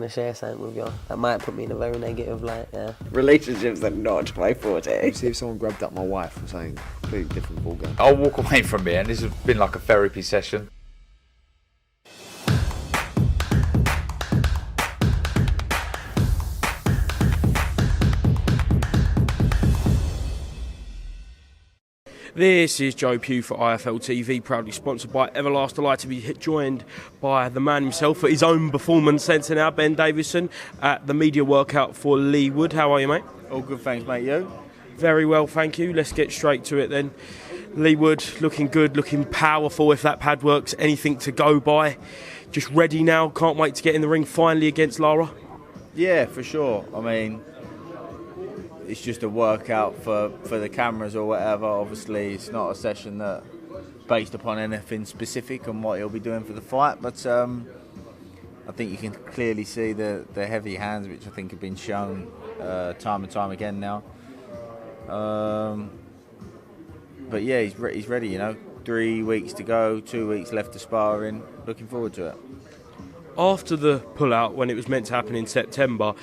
to share something with you. That might put me in a very negative light, yeah. Relationships are not my forte. See if someone grabbed up my wife or something, completely different ballgame. I'll walk away from it, and this has been like a therapy session. This is Joe Pugh for IFL TV, proudly sponsored by Everlast. Delighted to be joined by the man himself at his own performance centre now, Ben Davison, at the media workout for Leigh Wood. How are you, mate? All good, thanks, mate. You? Very well, thank you. Let's get straight to it then. Leigh Wood looking good, looking powerful if that pad works, anything to go by. Just ready now, can't wait to get in the ring finally against Lara. Yeah, for sure. I mean, it's just a workout for the cameras or whatever. Obviously, it's not a session that based upon anything specific on what he'll be doing for the fight. But I think you can clearly see the heavy hands, which I think have been shown time and time again now. But yeah, he's ready. You know, 3 weeks to go, 2 weeks left to sparring. Looking forward to it. After the pull-out, when it was meant to happen in September,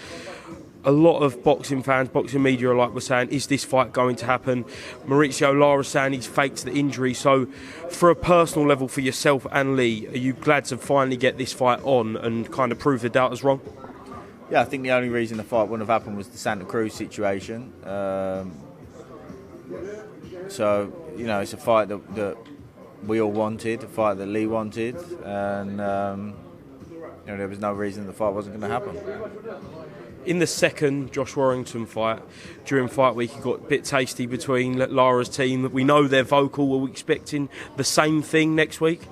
a lot of boxing fans, boxing media alike were saying, is this fight going to happen? Mauricio Lara's saying he's faked the injury. So for a personal level for yourself and Leigh, are you glad to finally get this fight on and kind of prove the doubters wrong? Yeah, I think the only reason the fight wouldn't have happened was the Santa Cruz situation. So, you know, it's a fight that we all wanted, a fight that Leigh wanted, and you know, there was no reason the fight wasn't going to happen. In the second Josh Warrington fight, during fight week, it got a bit tasty between Lara's team. We know they're vocal. Are we expecting the same thing next week?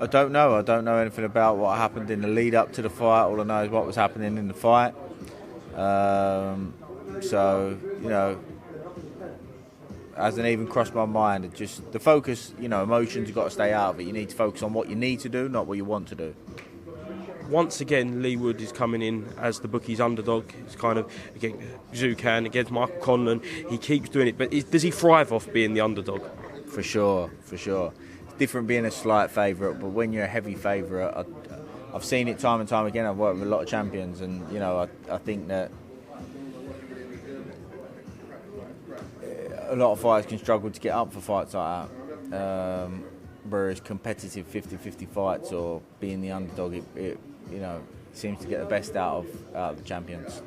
I don't know. I don't know anything about what happened in the lead up to the fight. All I know is what was happening in the fight. So, you know, hasn't even crossed my mind. It just the focus, you know, emotions, you've got to stay out of it. You need to focus on what you need to do, not what you want to do. Once again, Leigh Wood is coming in as the bookie's underdog. It's kind of against Zucan, against Michael Conlon. He keeps doing it, but does he thrive off being the underdog? For sure, for sure. It's different being a slight favourite, but when you're a heavy favourite, I've seen it time and time again. I've worked with a lot of champions, and you know, I think that a lot of fighters can struggle to get up for fights like that. Whereas competitive 50-50 fights or being the underdog, it you know, seems to get the best out of the champions.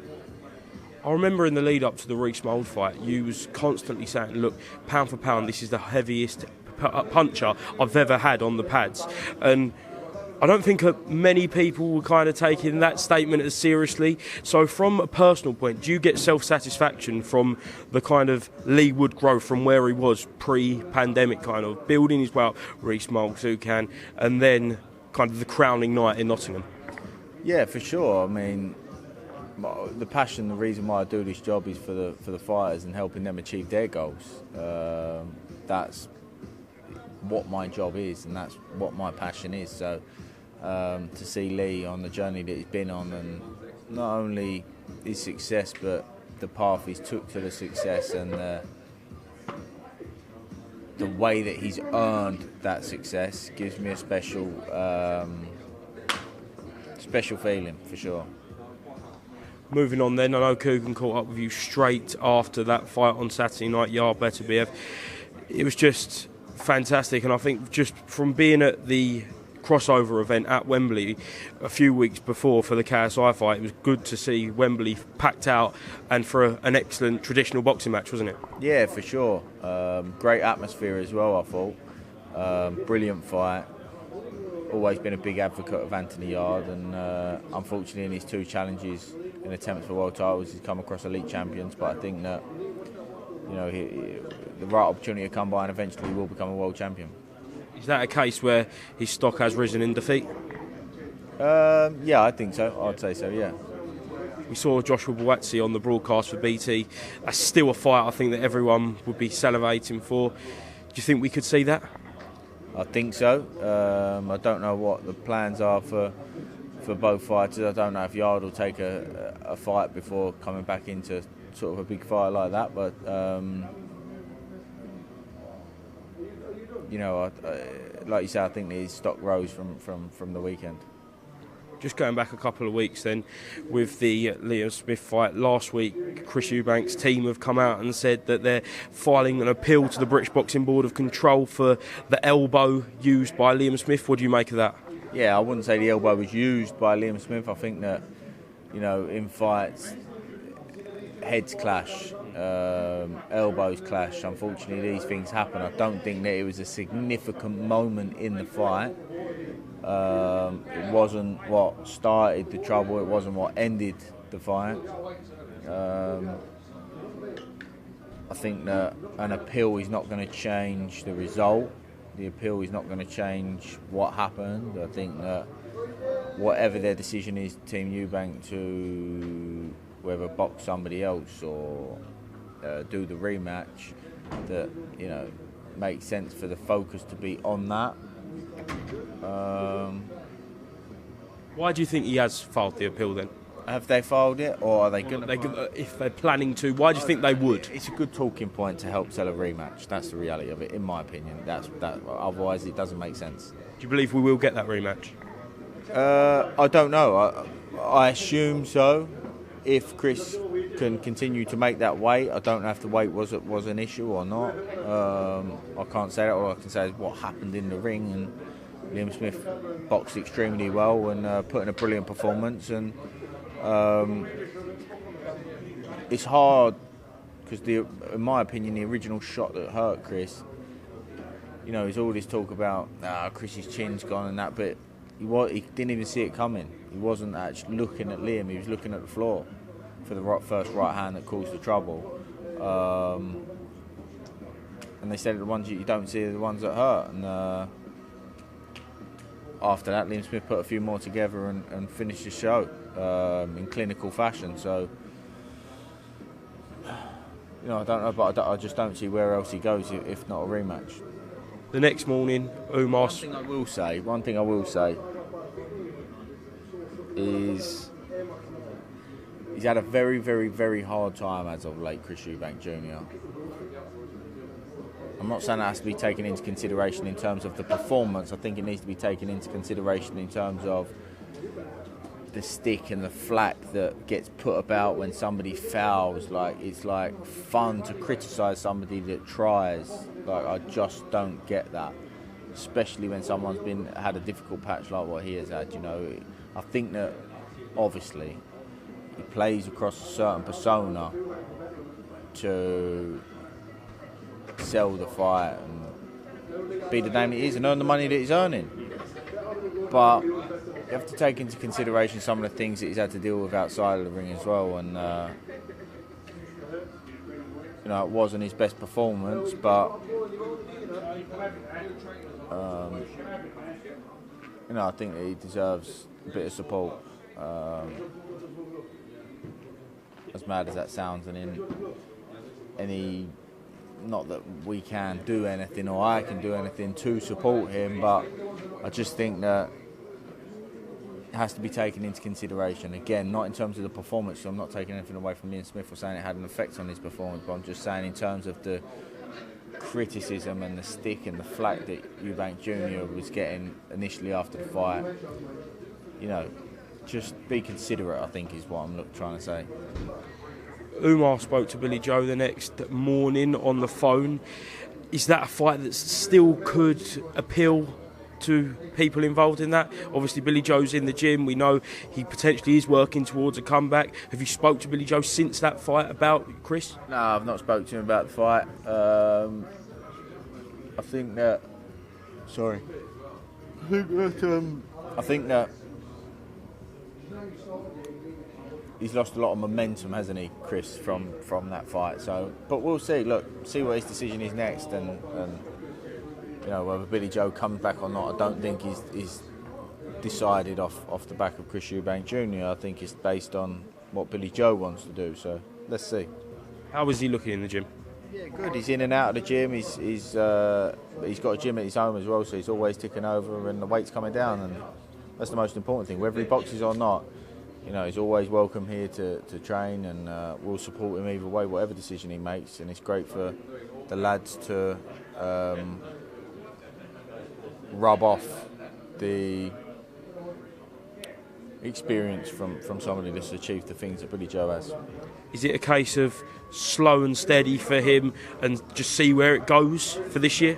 I remember in the lead up to the Reece Mould fight, you was constantly saying, look, pound for pound, this is the heaviest puncher I've ever had on the pads. And I don't think many people were kind of taking that statement as seriously. So from a personal point, do you get self-satisfaction from the kind of Leigh Wood growth from where he was pre-pandemic, kind of building his way up, Reece Mould, Zucan, and then kind of the crowning night in Nottingham? Yeah, for sure. I mean, the passion, the reason why I do this job is for the fighters and helping them achieve their goals. That's what my job is, and that's what my passion is. So to see Leigh on the journey that he's been on, and not only his success, but the path he's took to the success, and the way that he's earned that success gives me a special feeling, for sure. Moving on then, I know Coogan caught up with you straight after that fight on Saturday night, Yarde better BF. It was just fantastic, and I think just from being at the crossover event at Wembley a few weeks before for the KSI fight, it was good to see Wembley packed out and for an excellent traditional boxing match, wasn't it? Yeah, for sure. Great atmosphere as well, I thought. Brilliant fight. Always been a big advocate of Anthony Yarde, and unfortunately in his two challenges in attempts for world titles he's come across elite champions, but I think that, you know, the right opportunity will come by and eventually he will become a world champion. Is that a case where his stock has risen in defeat? Yeah, I think so. I'd say so, yeah. We saw Joshua Buatsi on the broadcast for BT. That's still a fight I think that everyone would be salivating for. Do you think we could see that? I think so. I don't know what the plans are for both fighters. I don't know if Yarde will take a fight before coming back into sort of a big fight like that, but you know, like you said, I think his stock rose from the weekend. Just going back a couple of weeks then, with the Liam Smith fight last week, Chris Eubank's team have come out and said that they're filing an appeal to the British Boxing Board of Control for the elbow used by Liam Smith. What do you make of that? Yeah, I wouldn't say the elbow was used by Liam Smith. I think that, in fights, heads clash, elbows clash. Unfortunately, these things happen. I don't think that it was a significant moment in the fight. It wasn't what started the trouble. It wasn't what ended the fight. I think that an appeal is not going to change the result. The appeal is not going to change what happened. I think that whatever their decision is, Team Eubank, to whether box somebody else or do the rematch, that makes sense for the focus to be on that. Why do you think he has filed the appeal then? Have they filed it, or are they going to? If they're planning to, why do you think they would? It's a good talking point to help sell a rematch. That's the reality of it, in my opinion. That. Otherwise, it doesn't make sense. Do you believe we will get that rematch? I don't know. I assume so. If Chris can continue to make that weight, I don't know if the weight was an issue or not. I can't say that. All I can say is what happened in the ring, and Liam Smith boxed extremely well and put in a brilliant performance. And it's hard because, in my opinion, the original shot that hurt Chris, there's all this talk about Chris's chin's gone and that, but he didn't even see it coming. He wasn't actually looking at Liam. He was looking at the floor for the first right hand that caused the trouble. And they said the ones you don't see are the ones that hurt. And after that, Liam Smith put a few more together and finished the show in clinical fashion. So, I don't know, but I just don't see where else he goes if not a rematch. The next morning, Umar... One thing I will say is he's had a very, very, very hard time as of late, Chris Eubank Jr. I'm not saying that has to be taken into consideration in terms of the performance. I think it needs to be taken into consideration in terms of the stick and the flack that gets put about when somebody fouls. It's fun to criticise somebody that tries. I just don't get that, especially when someone's had a difficult patch like what he has had. I think that obviously he plays across a certain persona to sell the fight and be the name it is and earn the money that he's earning. But you have to take into consideration some of the things that he's had to deal with outside of the ring as well. And it wasn't his best performance, but I think that he deserves a bit of support. As mad as that sounds, and in not that we can do anything or I can do anything to support him, but I just think that it has to be taken into consideration. Again, not in terms of the performance, so I'm not taking anything away from Liam Smith or saying it had an effect on his performance, but I'm just saying in terms of the criticism and the stick and the flack that Eubank Jr. was getting initially after the fight, just be considerate, I think, is what I'm trying to say. Umar spoke to Billy Joe the next morning on the phone. Is that a fight that still could appeal to people involved in that? Obviously, Billy Joe's in the gym. We know he potentially is working towards a comeback. Have you spoke to Billy Joe since that fight about Chris? No, I've not spoke to him about the fight. I think that he's lost a lot of momentum, hasn't he, Chris, from that fight? So, but we'll see. See what his decision is next, and whether Billy Joe comes back or not. I don't think he's decided off the back of Chris Eubank Jr. I think it's based on what Billy Joe wants to do. So let's see. How is he looking in the gym? Yeah, good. He's in and out of the gym. He's got a gym at his home as well, so he's always ticking over, and the weight's coming down, and that's the most important thing. Whether he boxes or not, he's always welcome here to train, and we'll support him either way, whatever decision he makes. And it's great for the lads to rub off the experience from somebody that's achieved the things that Billy Joe has. Is it a case of slow and steady for him and just see where it goes for this year?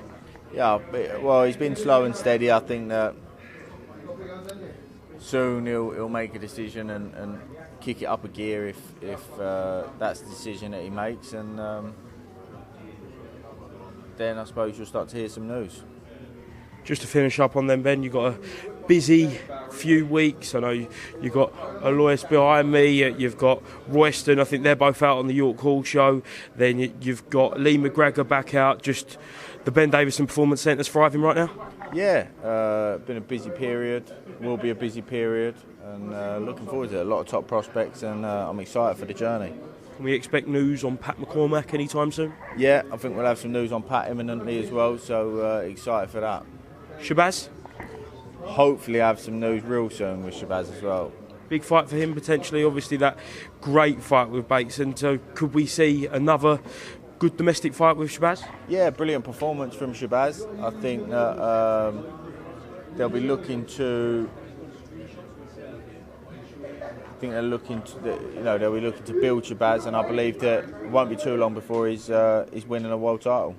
Yeah, well, he's been slow and steady. I think that soon he'll make a decision and kick it up a gear if that's the decision that he makes, and then I suppose you'll start to hear some news. Just to finish up on them, Ben, you've got a busy few weeks. I know you've got Alois behind me, you've got Royston, I think they're both out on the York Hall show. Then you've got Leigh McGregor back out. Just the Ben Davison Performance Centre's thriving right now? Yeah, been a busy period, will be a busy period, and looking forward to it. A lot of top prospects, and I'm excited for the journey. Can we expect news on Pat McCormack anytime soon? Yeah, I think we'll have some news on Pat imminently as well, so excited for that. Shabazz? Hopefully have some news real soon with Shabazz as well. Big fight for him potentially, obviously that great fight with Bateson. So could we see another good domestic fight with Shabazz? Yeah, brilliant performance from Shabazz. I think that they'll be looking to. I think they're looking to, they'll be looking to build Shabazz, and I believe that it won't be too long before he's winning a world title.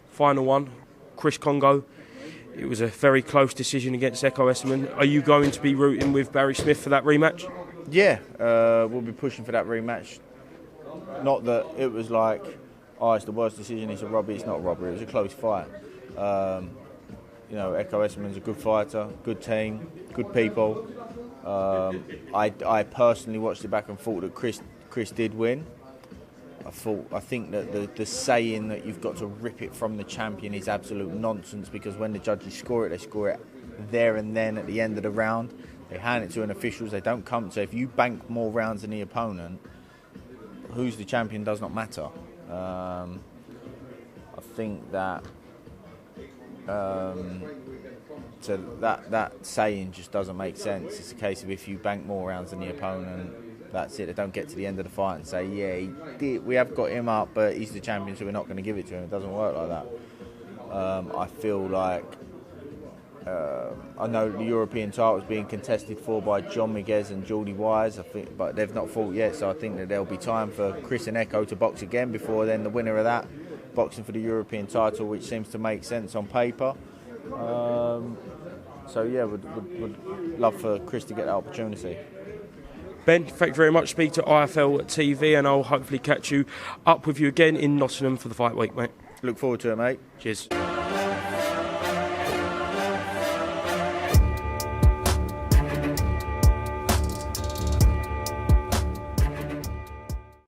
Final one, Chris Congo. It was a very close decision against Echo Esserman. Are you going to be rooting with Barry Smith for that rematch? Yeah, we'll be pushing for that rematch. Not that it was like, oh, it's the worst decision, it's a robbery. It's not a robbery, it was a close fight. Echo Esserman's a good fighter, good team, good people. I personally watched it back and thought that Chris did win. I think that the saying that you've got to rip it from the champion is absolute nonsense, because when the judges score it, they score it there and then at the end of the round. They hand it to an officials, they don't come. So if you bank more rounds than the opponent, who's the champion does not matter. I think that so that saying just doesn't make sense. It's a case of if you bank more rounds than the opponent, that's it. They don't get to the end of the fight and say, yeah, he did. We have got him up, but he's the champion, so we're not going to give it to him. It doesn't work like that. I feel like I know the European title is being contested for by John Miguez and Geordie Wise, I think, but they've not fought yet, so I think that there'll be time for Chris and Echo to box again before then the winner of that boxing for the European title, which seems to make sense on paper. So yeah, would love for Chris to get that opportunity. Ben, thank you very much. Speak to IFL TV, and I'll hopefully catch you up with you again in Nottingham for the fight week, mate. Look forward to it, mate. Cheers.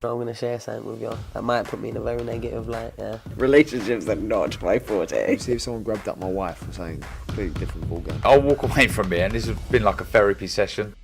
I'm going to share something with you. That might put me in a very negative light, yeah. Relationships are not my forte. See if someone grabbed up my wife for saying completely different ballgame. I'll walk away from it, and this has been like a therapy session.